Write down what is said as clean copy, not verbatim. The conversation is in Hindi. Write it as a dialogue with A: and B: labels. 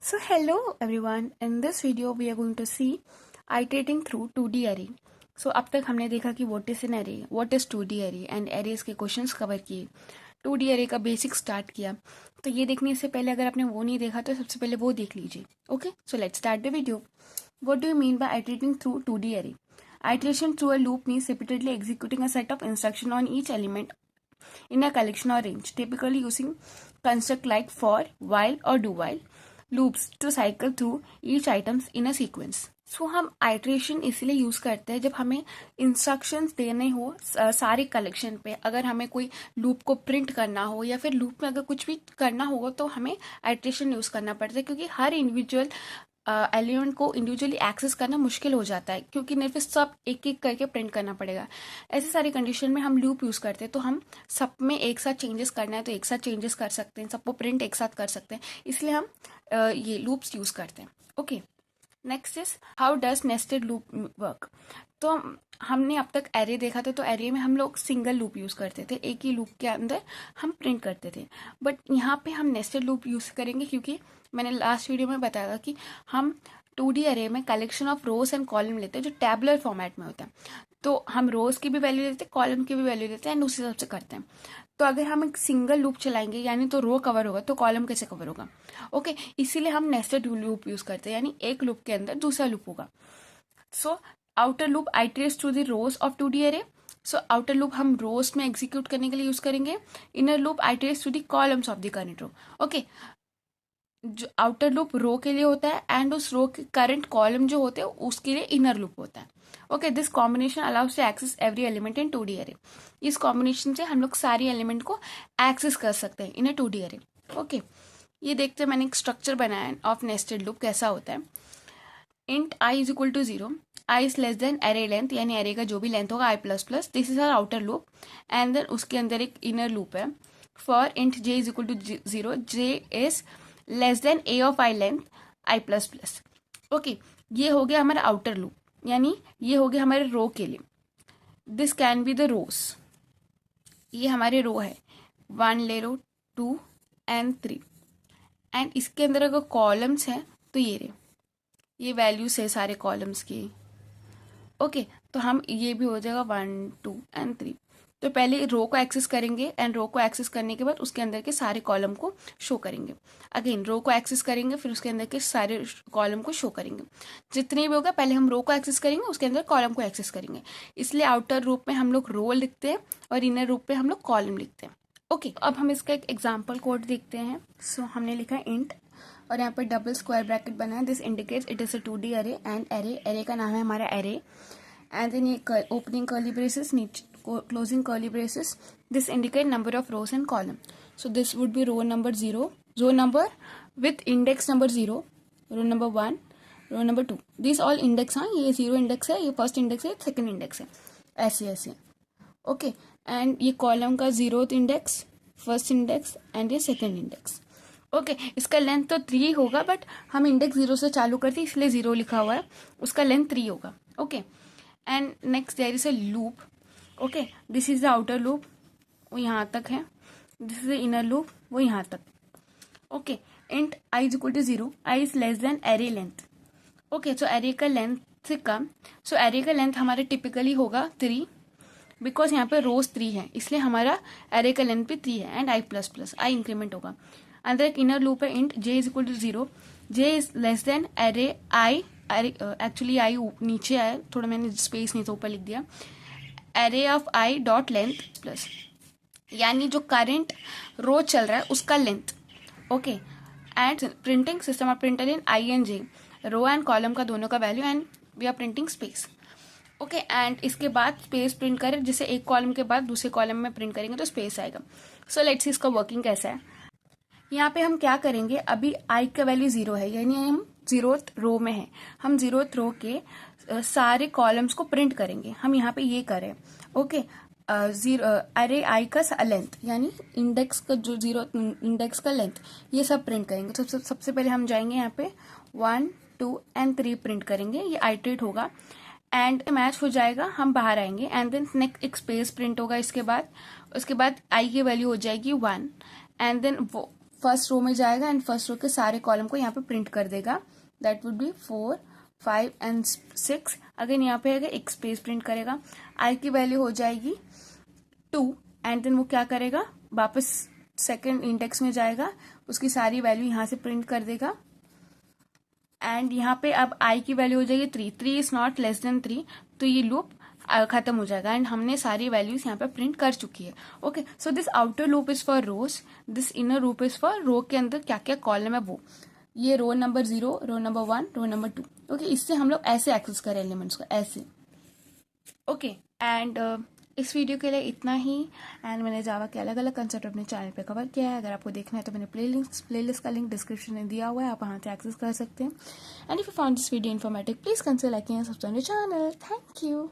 A: So hello everyone, in this video we are going to see iterating through 2D array. So अब तक हमने देखा कि what is an array, what is 2D array and arrays के क्वेश्चंस कवर किए, 2D array का बेसिक स्टार्ट किया. तो ये देखने से पहले अगर आपने वो नहीं देखा तो सबसे पहले वो देख लीजिए. Okay, so let's start the video. What do you mean by iterating through 2D array? Iteration through a loop means repeatedly executing a set of instructions on each element in a collection or range, typically using construct like for, while or do while loops to cycle through each items in a sequence. So हम आइट्रेशन इसलिए यूज करते हैं जब हमें इंस्ट्रक्शंस देने हो सारे कलेक्शन पे. अगर हमें कोई लूप को प्रिंट करना हो या फिर लूप में अगर कुछ भी करना होगा तो हमें आइट्रेशन यूज करना पड़ता है, क्योंकि हर इंडिविजुअल एलिमेंट को इंडिविजुअली एक्सेस करना मुश्किल हो जाता है, क्योंकि नहीं फिर सब एक एक करके प्रिंट करना पड़ेगा. ऐसे सारी कंडीशन में हम लूप यूज़ करते हैं. तो हम सब में एक साथ चेंजेस करना है तो एक साथ चेंजेस कर सकते हैं, सबको प्रिंट एक साथ कर सकते हैं, इसलिए हम ये लूप्स यूज़ करते हैं. Okay, next is how does nested loop work. तो हमने अब तक एरे देखा था, तो एरे में हम लोग सिंगल लूप यूज़ करते थे, एक ही लूप के अंदर हम प्रिंट करते थे. बट यहाँ पे हम नेस्टेड लूप यूज़ करेंगे, क्योंकि मैंने लास्ट वीडियो में बताया था कि हम 2D अरे में collection of rose and column लेते हैं जो टैबुलर फॉर्मेट में होता है. तो हम रोज की भी वैल्यू लेते हैं, कॉलम की भी वैल्यू लेते हैं एंड उसी हिसाब से करते हैं. तो अगर हम एक सिंगल लूप चलाएंगे यानी तो रो कवर होगा तो कॉलम कैसे कवर होगा. ओके, इसीलिए हम नेस्टेड लूप यूज करते हैं, यानी एक लूप के अंदर दूसरा लूप होगा. So outer loop iterates through the rows of 2D array. So outer loop हम रोज में एग्जीक्यूट करने के लिए यूज करेंगे. Inner loop iterates through the columns of the current row. Okay, जो आउटर लूप रो के लिए होता है एंड उस रो के करंट कॉलम जो होते हैं उसके लिए इनर लूप होता है. Okay, this combination allows to access every element in 2D array. इस कॉम्बिनेशन से हम लोग सारी एलिमेंट को एक्सेस कर सकते हैं इन ए 2D अरे. ओके, ये देखते हैं मैंने एक स्ट्रक्चर बनाया है ऑफ नेस्टेड लूप, कैसा होता है. Int i is equal to 0, i is less than array length, यानी एरे का जो भी लेंथ होगा i plus plus. This is our outer loop and then उसके अंदर एक इनर लूप है. For int j is equal to 0, j is less than a of i length i plus plus. Okay, ये हो गया हमारा आउटर लूप, यानी ये हो गया हमारे रो के लिए. दिस कैन बी द रोज. ये हमारे रो है, 1 ले लो, 2 एंड 3. एंड इसके अंदर अगर कॉलम्स हैं तो ये वैल्यूज है सारे कॉलम्स की. ओके, तो हम ये भी हो जाएगा 1 2 एंड 3. तो पहले रो को एक्सेस करेंगे एंड रो को एक्सेस करने के बाद उसके अंदर के सारे कॉलम को शो करेंगे. अगेन रो को एक्सेस करेंगे, फिर उसके अंदर के सारे कॉलम को शो करेंगे. जितने भी होगा पहले हम रो को एक्सेस करेंगे, उसके अंदर कॉलम को एक्सेस करेंगे. इसलिए आउटर रूप में हम लोग रो लिखते हैं और इनर रूप में हम लोग कॉलम लिखते हैं. ओके, अब हम इसका एक एग्जाम्पल कोड देखते हैं. सो हमने लिखा इंट और यहाँ पर डबल स्क्वायर ब्रैकेट बना है. This indicates it is a 2D अरे एंड एरे का नाम है हमारा एरे. एंड देन ये opening curly braces, closing curly braces. This indicate number of rows and column. So this would be row number 0, row number with index number 0, row number 1, row number 2. These all index हैं, ये 0 इंडेक्स है, ये फर्स्ट इंडेक्स है, सेकंड इंडेक्स है, ऐसे ऐसे. ओके, एंड ये कॉलम का 0th index, first index and ये सेकंड इंडेक्स. ओके, इसका लेंथ तो 3 होगा, बट हम इंडेक्स 0 से चालू करते हैं इसलिए 0 लिखा हुआ है, उसका लेंथ 3 होगा. Okay, and next there is a loop. Okay, this is the outer loop, वो यहाँ तक है. This is the inner loop, वो यहाँ तक. Okay, int i is equal to 0, i is less than array length. Okay, so array का लेंथ से कम. सो एरे का लेंथ हमारे टिपिकली होगा 3, बिकॉज यहाँ पे रोज 3 है, इसलिए हमारा एरे का लेंथ भी 3 है and i plus plus i increment होगा. अंदर एक इनर लूप है int j is equal to 0, j is less than array i. Actually I नीचे आया, थोड़ा मैंने स्पेस नहीं था ऊपर लिख दिया. Array of i dot length plus, यानी जो करंट रो चल रहा है उसका length. Okay, and printing system of printer in i and j, row and column का दोनों का value and we are printing space. Okay, and इसके बाद स्पेस प्रिंट करें, जिसे एक कॉलम के बाद दूसरे कॉलम में प्रिंट करेंगे तो स्पेस आएगा. सो लेट्स सी इसका वर्किंग कैसा है. यहाँ पे हम क्या करेंगे, अभी आई का वैल्यू 0 है, यानी हम 0th रो में है, हम 0th रो के सारे कॉलम्स को प्रिंट करेंगे. हम यहाँ पे ये करें. ओके, अरे आई का लेंथ यानी इंडेक्स का जो 0th इंडेक्स का लेंथ, ये सब प्रिंट करेंगे. तो सबसे पहले हम जाएंगे यहाँ पे 1 2 एंड 3 प्रिंट करेंगे, ये आइटरेट होगा एंड मैच हो जाएगा, हम बाहर आएंगे एंड देन नेक्स्ट एक स्पेस प्रिंट होगा. उसके बाद आई की वैल्यू हो जाएगी 1 एंड देन वो फर्स्ट रो में जाएगा एंड फर्स्ट रो के सारे कॉलम को यहाँ पे प्रिंट कर देगा. That would be 4, 5 and 6. Again यहाँ पे आएगा एक स्पेस प्रिंट करेगा. आई की वैल्यू हो जाएगी 2 एंड देन वो क्या करेगा, वापस सेकेंड इंडेक्स में जाएगा, उसकी सारी वैल्यू यहाँ से प्रिंट कर देगा. एंड यहाँ पे अब आई की वैल्यू हो जाएगी 3. 3 इज नॉट लेस देन 3, तो ये लूप खत्म हो जाएगा एंड हमने सारी वैल्यूज यहाँ पे प्रिंट कर चुकी है. Okay, so this outer loop is for rows, this inner loop is for row के अंदर क्या क्या कॉलम है वो. ये row number 0, row number 1, row number 2. Okay, इससे हम लोग ऐसे एक्सेस करें एलिमेंट्स को, ऐसे. ओके, एंड इस वीडियो के लिए इतना ही. एंड मैंने जावा के अलग अलग कंसेप्ट अपने चैनल पे कवर किया है. अगर आपको देखना है तो मैंने प्लेलिस्ट का लिंक डिस्क्रिप्शन में दिया हुआ है, आप वहाँ से एक्सेस कर सकते हैं. And if you found this video informative, please consider liking and subscribe to channel. Thank you.